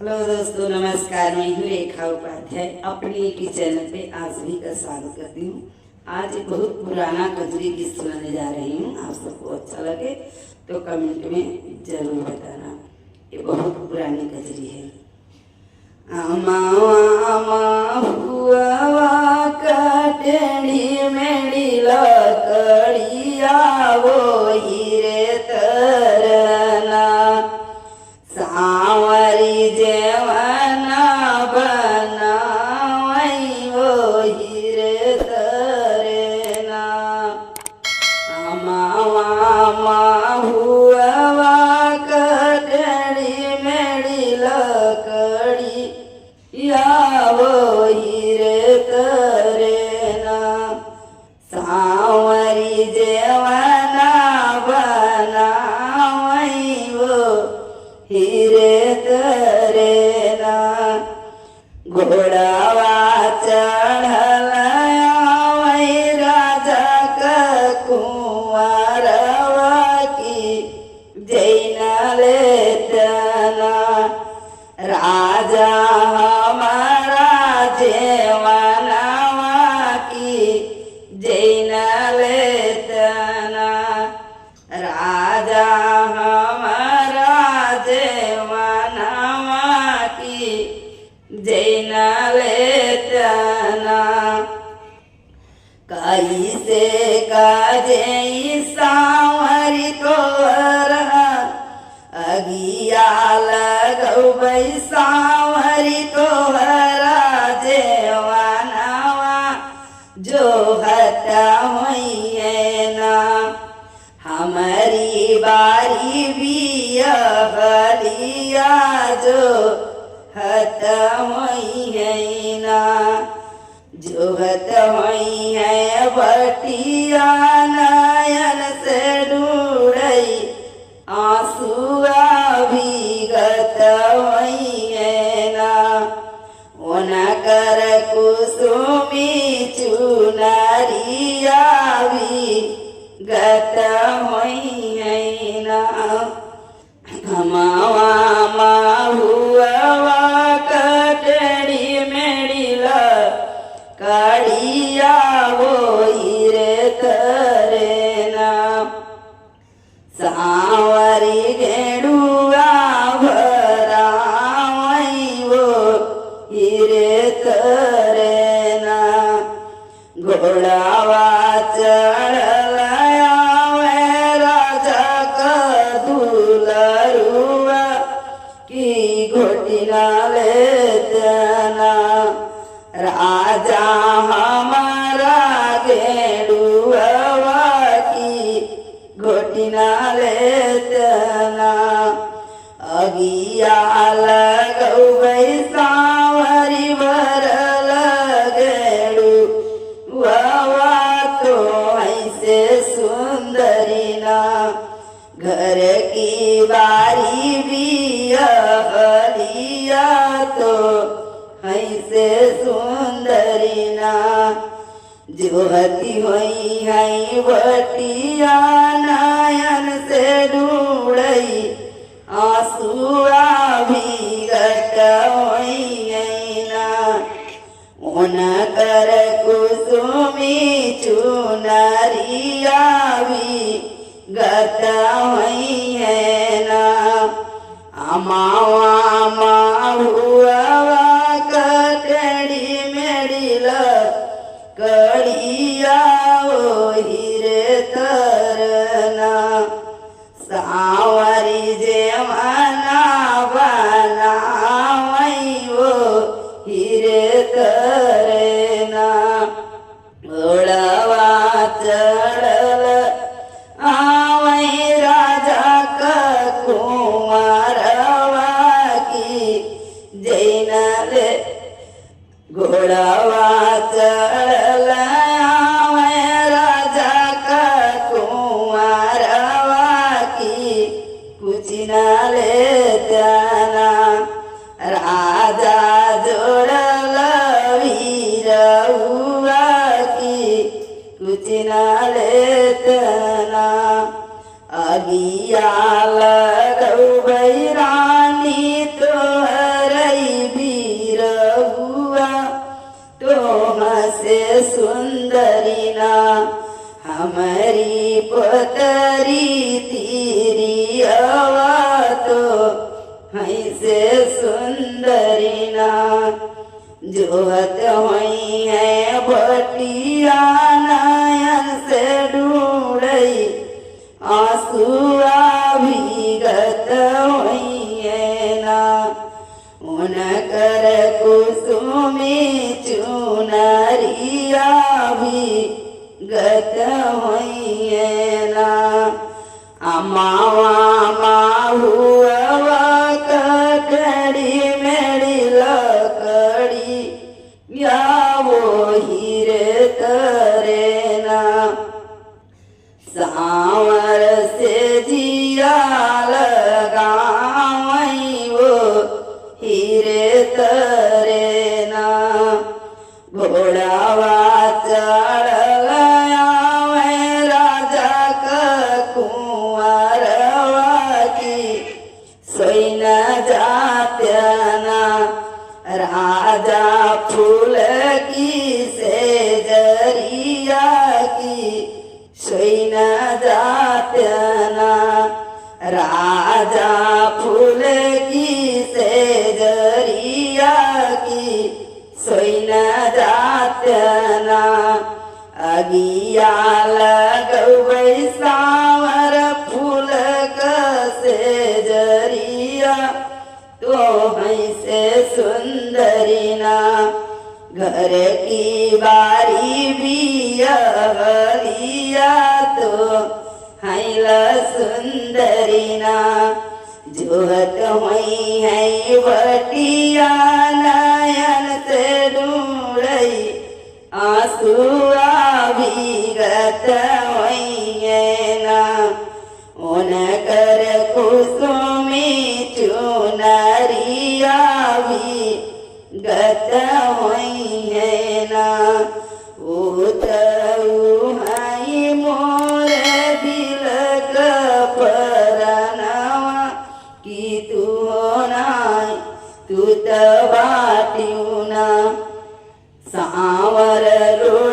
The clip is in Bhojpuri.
हेलो दोस्तों, नमस्कार। मैं हूँ रेखा उपाध्याय, अपनी किचन पे आप सभी का स्वागत करती हूँ। आज एक बहुत पुराना कजरी गीत सुनाने जा रही हूँ। आप सबको अच्छा लगे तो कमेंट में जरूर बताना। ये बहुत पुरानी कजरी है। आमा आमा हुआ कटड़ी मेड़ी लकड़िया वो हीरे तरना सावरी जेवना बनावई वो हीरे तरेना आमा हुआ कटड़ी मेड़ी लकड़ी या वो हीरे तरेना सावरी जेवना बनावई वो हीरे तरेना घोड़ावा चढ़ल वही राजा का कुंवरवा की जैन लेतना राजा हमारा जेवनवा की जैन लेतना राजा जैन लेतना कैसे काजे सावरी तोर अगिया लगबै सावरी तोहर जेवनवा जो हता होइए ना हमारी बारी बिया हलिया जो हत होई है ना जो हत होई है बटिया नयन से डूड़ई आंसुआ भीगत होई है ना ओना कर कुसुमी चुनरिया भी गत होई है ना मावा हुआ कटड़ी मेड़ी लकड़िया वो हीरे तरेना सावरी घेड़ुआ भरावई वो हीरे तरेना घोड़ावा चढ़ल राजा का दुलरुआ की घोटिना लेतना राजा हमारा घेड़ुआ की घोटिना लेतना अगिया लगबै सावरी भरल घेड़ू वावा तो ऐसे सुंदरी ना घर की बारी बिया हलिया तो ऐसे सुंदरी ना जो हती हुई है बटिया नयन से डूड़ई आंसुआ भीगत होई ना ओन कर कुसुमी चुनरिया भी गत होई है ना आमा हुआ कटड़ी मेड़ी लकड़िया वो हीरे तरना सावरी जेवना बनावई वो हीरे तरेना घोड़ावा चढ़ल आवई राजा का कुंवरवा की जैन ले घोड़ावा चढ़ल आवई राजा का कुंवरवा की कुछ न लेतना राजा जोड़ल वीरउआ की कुछ न लेतना अगिया लगबै रानी तोहर हमारी पतरी तीरी हवा तो ऐसे सुंदरी ना जोहत हुई है भटिया नयन से ढूंढई आंसुआ भीगत हुई है ना उन कर कुसुमी चुनरिया भी गत हुई है ना अमावा माहुआ ककड़ी मेरी लकड़ी या वो हीरे तरे ना सांवर से जिया लगावई वो हीरे तरे ना घोड़ावा चढ़ गया मैं राजा का कुंवरवा की सोई न जात्याना राजा फूल की से जरिया की सोई न जात्याना राजा फूल की से जरिया की सोई न जात्याना अगिया लगवै सांवर फूल से जरिया तो से सुंदरी ना घर की बारी भी लिया तो हैल सुंदरी ना जोहत हुई है बटिया नयन से ढूंढई आंसुआ भीगत हुई है ना उन कर कुसुमी चुनरिया भी गत हुई है ना उतऊ है मोर दिल का परनवा कि तू होना तू तबाट्यूना सांवर रो